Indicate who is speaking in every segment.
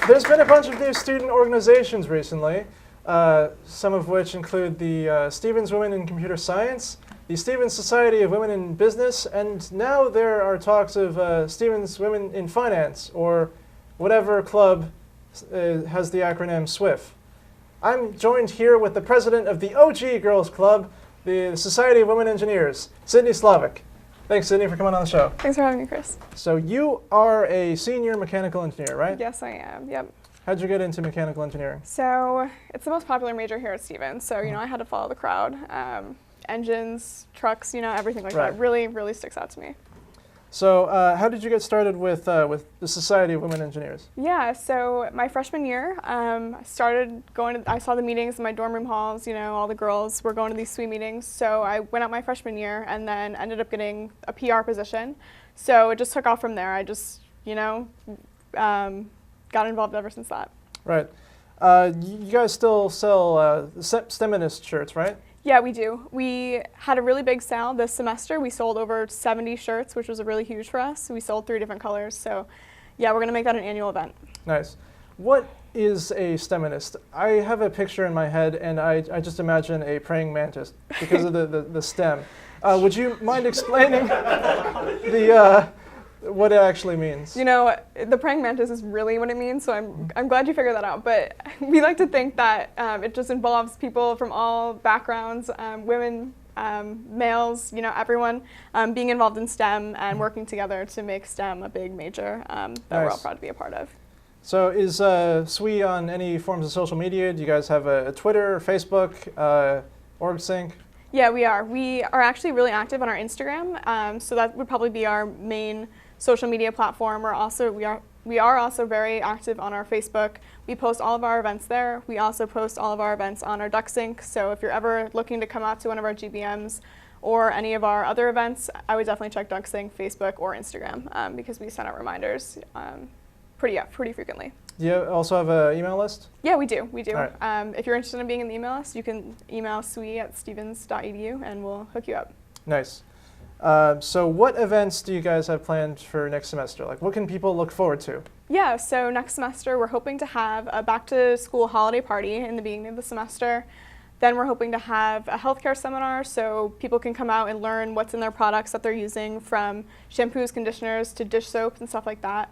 Speaker 1: There's been a bunch of new student organizations recently, some of which include the Stevens Women in Computer Science, the Stevens Society of Women in Business, and now there are talks of Stevens Women in Finance, or whatever club has the acronym SWIF. I'm joined here with the president of the OG Girls Club, the Society of Women Engineers, Sydney Slavik. Thanks, Sydney, for coming on the show.
Speaker 2: Thanks for having me, Chris.
Speaker 1: So you are a senior mechanical engineer, right?
Speaker 2: Yes, I am. Yep.
Speaker 1: How'd you get into mechanical engineering?
Speaker 2: So it's the most popular major here at Stevens. So, I had to follow the crowd. Engines, trucks, everything like that really, really sticks out to me.
Speaker 1: So how did you get started with the Society of Women Engineers?
Speaker 2: Yeah, so my freshman year, I started going to, I saw the meetings in my dorm room halls, all the girls were going to these SWE meetings. So I went out my freshman year and then ended up getting a PR position. So it just took off from there. I just, got involved ever since that.
Speaker 1: Right. You guys still sell semanas shirts, right?
Speaker 2: Yeah, we do. We had a really big sale this semester. We sold over 70 shirts, which was really huge for us. We sold 3 different colors. So yeah, we're going to make that an annual event.
Speaker 1: Nice. What is a steminist? I have a picture in my head, and I just imagine a praying mantis because of the stem. Would you mind explaining what it actually means?
Speaker 2: The praying mantis is really what it means, so I'm glad you figured that out. But we like to think that it just involves people from all backgrounds, women, males, everyone being involved in STEM and working together to make STEM a big major that we're all proud to be a part of.
Speaker 1: So is SWE on any forms of social media? Do you guys have a Twitter, Facebook, OrgSync?
Speaker 2: Yeah, we are. We are actually really active on our Instagram, so that would probably be our main social media platform. We are also very active on our Facebook. We post all of our events there. We also post all of our events on our DuckSync. So if you're ever looking to come out to one of our GBMs or any of our other events, I would definitely check DuckSync, Facebook, or Instagram because we send out reminders pretty frequently.
Speaker 1: Do you also have an email list?
Speaker 2: Yeah, we do. We do.
Speaker 1: Right.
Speaker 2: If you're interested in being in the email list, you can email swe@stevens.edu and we'll hook you up.
Speaker 1: Nice. So what events do you guys have planned for next semester? Like, what can people look forward to?
Speaker 2: Yeah, so next semester we're hoping to have a back-to-school holiday party in the beginning of the semester. Then we're hoping to have a healthcare seminar so people can come out and learn what's in their products that they're using, from shampoos, conditioners, to dish soaps and stuff like that.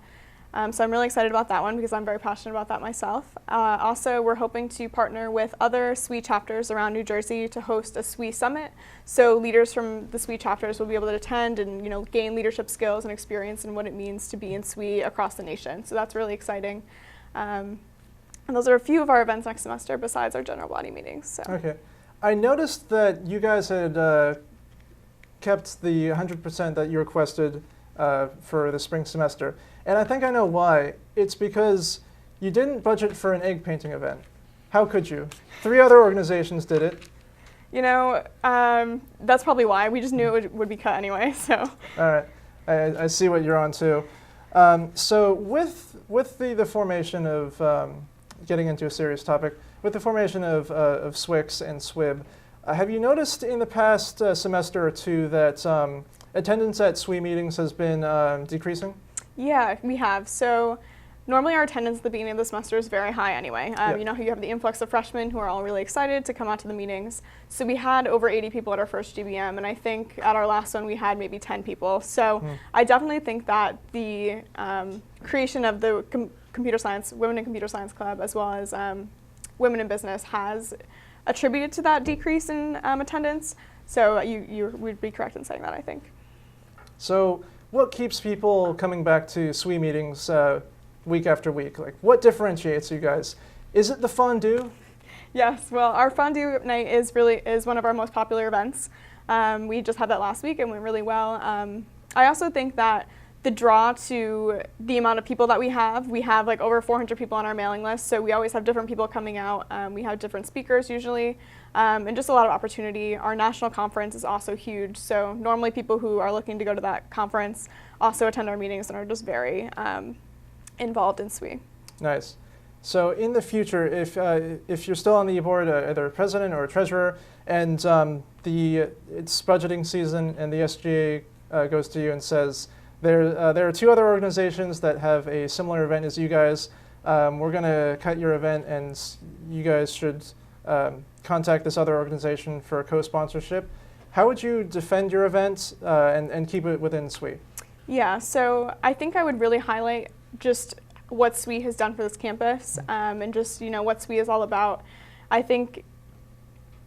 Speaker 2: So I'm really excited about that one because I'm very passionate about that myself. Also, we're hoping to partner with other SWE chapters around New Jersey to host a SWE summit. So leaders from the SWE chapters will be able to attend and gain leadership skills and experience in what it means to be in SWE across the nation. So that's really exciting. And those are a few of our events next semester besides our general body meetings. So.
Speaker 1: Okay. I noticed that you guys had kept the 100% that you requested for the spring semester. And I think I know why. It's because you didn't budget for an egg painting event. How could you? 3 other organizations did it.
Speaker 2: That's probably why. We just knew it would be cut anyway. So.
Speaker 1: All right. I see what you're on too. So with the formation of, getting into a serious topic, with the formation of SWICS and SWIB, have you noticed in the past semester or two that attendance at SWE meetings has been decreasing?
Speaker 2: Yeah, we have. So normally our attendance at the beginning of the semester is very high anyway.
Speaker 1: Yep.
Speaker 2: You have the influx of freshmen who are all really excited to come out to the meetings. So we had over 80 people at our first GBM, and I think at our last one we had maybe 10 people. So I definitely think that the creation of the Computer Science, Women in Computer Science Club, as well as Women in Business, has attributed to that decrease in attendance. So you would be correct in saying that, I think.
Speaker 1: So what keeps people coming back to SWE meetings week after week? Like, what differentiates you guys? Is it the fondue?
Speaker 2: Yes, well, our fondue night is one of our most popular events. We just had that last week and went really well. I also think that the draw to the amount of people that we have like over 400 people on our mailing list, so we always have different people coming out. We have different speakers usually, and just a lot of opportunity. Our national conference is also huge, so normally people who are looking to go to that conference also attend our meetings and are just very involved in SWE.
Speaker 1: Nice. So in the future, if you're still on the board, either a president or a treasurer, and it's budgeting season and the SGA goes to you and says, There are two other organizations that have a similar event as you guys. We're going to cut your event, and you guys should contact this other organization for a co-sponsorship. How would you defend your event and keep it within SWE?
Speaker 2: Yeah, so I think I would really highlight just what SWE has done for this campus and just what SWE is all about. I think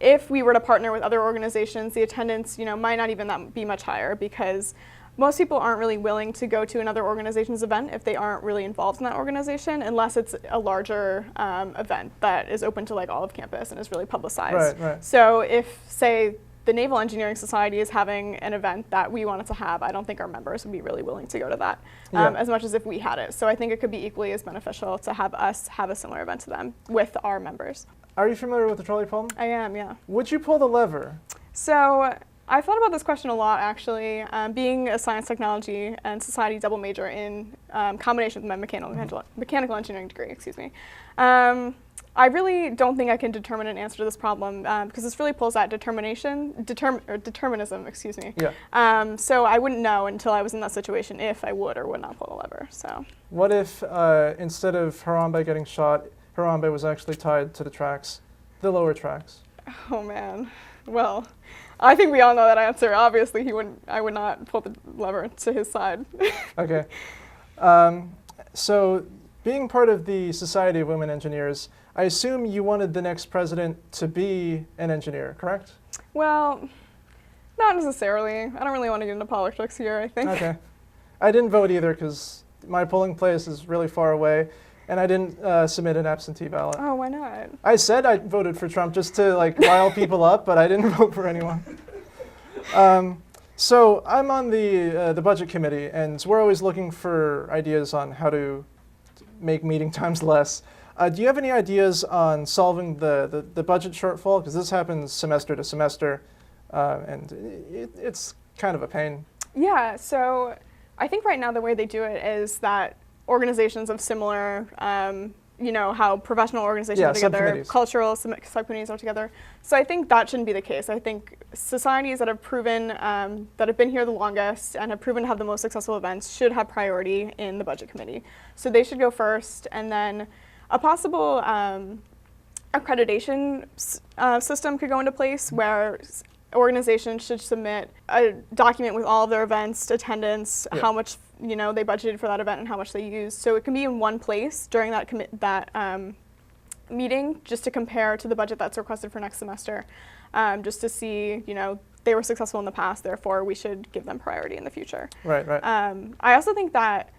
Speaker 2: if we were to partner with other organizations, the attendance might not even be much higher, because most people aren't really willing to go to another organization's event if they aren't really involved in that organization, unless it's a larger event that is open to like all of campus and is really publicized.
Speaker 1: Right.
Speaker 2: So if, say, the Naval Engineering Society is having an event that we wanted to have, I don't think our members would be really willing to go to that as much as if we had it. So I think it could be equally as beneficial to have us have a similar event to them with our members.
Speaker 1: Are you familiar with the trolley problem?
Speaker 2: I am, yeah.
Speaker 1: Would you pull the lever?
Speaker 2: So I thought about this question a lot, actually. Being a science, technology, and society double major in combination with my mechanical engineering degree, excuse me. I really don't think I can determine an answer to this problem because this really pulls at determinism, excuse me.
Speaker 1: Yeah.
Speaker 2: So I wouldn't know until I was in that situation if I would or would not pull the lever. So.
Speaker 1: What if instead of Harambee getting shot, Harambee was actually tied to the tracks, the lower tracks?
Speaker 2: Oh man. Well, I think we all know that answer. Obviously, I would not pull the lever to his side.
Speaker 1: Okay. So, being part of the Society of Women Engineers, I assume you wanted the next president to be an engineer, correct?
Speaker 2: Well, not necessarily. I don't really want to get into politics here, I think.
Speaker 1: Okay. I didn't vote either because my polling place is really far away, and I didn't submit an absentee ballot.
Speaker 2: Oh, why not?
Speaker 1: I said I voted for Trump just to rile people up, but I didn't vote for anyone. So I'm on the budget committee, and we're always looking for ideas on how to make meeting times less. Do you have any ideas on solving the budget shortfall? Because this happens semester to semester, and it's kind of a pain.
Speaker 2: Yeah, so I think right now the way they do it is that organizations of similar, how professional organizations are together, cultural subcommittees are together. So I think that shouldn't be the case. I think societies that have proven, that have been here the longest and have proven to have the most successful events should have priority in the budget committee. So they should go first, and then a possible accreditation system could go into place where organizations should submit a document with all of their events, attendance, how much they budgeted for that event and how much they used. So it can be in one place during that meeting, just to compare to the budget that's requested for next semester, just to see they were successful in the past, therefore we should give them priority in the future.
Speaker 1: Right.
Speaker 2: I also think that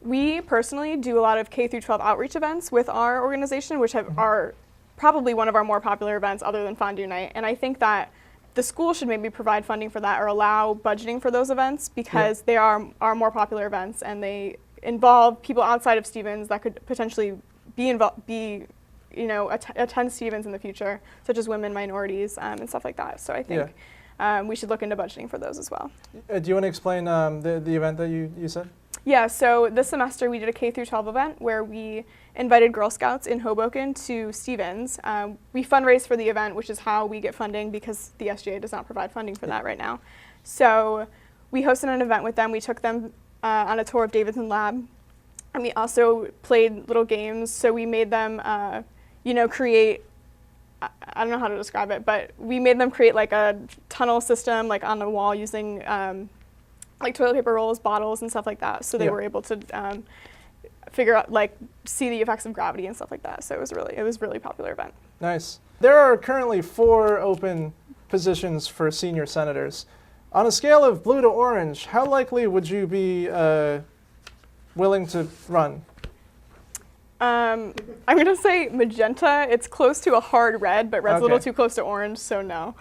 Speaker 2: we personally do a lot of K through 12 outreach events with our organization, which are probably one of our more popular events other than Fondue Night. And I think that the school should maybe provide funding for that or allow budgeting for those events, because they are more popular events and they involve people outside of Stevens that could potentially attend Stevens in the future, such as women, minorities, and stuff like that. So I think we should look into budgeting for those as well. Do
Speaker 1: you want to explain the event that you said?
Speaker 2: Yeah, so this semester we did a K through 12 event where we invited Girl Scouts in Hoboken to Stevens. We fundraised for the event, which is how we get funding because the SGA does not provide funding for that right now. So we hosted an event with them. We took them on a tour of Davidson Lab, and we also played little games. So we made them, create, I don't know how to describe it, but we made them create like a tunnel system like on the wall using like toilet paper rolls, bottles, and stuff like that. So they were able to figure out, see the effects of gravity and stuff like that. So it was really popular event.
Speaker 1: Nice. There are currently 4 open positions for senior senators. On a scale of blue to orange, how likely would you be willing to run?
Speaker 2: I'm going to say magenta. It's close to a hard red, but red's a little too close to orange, so no.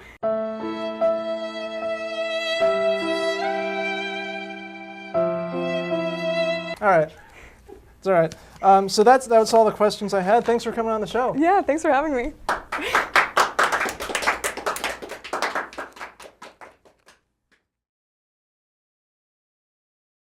Speaker 1: All right. It's all right. So that's all the questions I had. Thanks for coming on the show.
Speaker 2: Yeah, thanks for having me.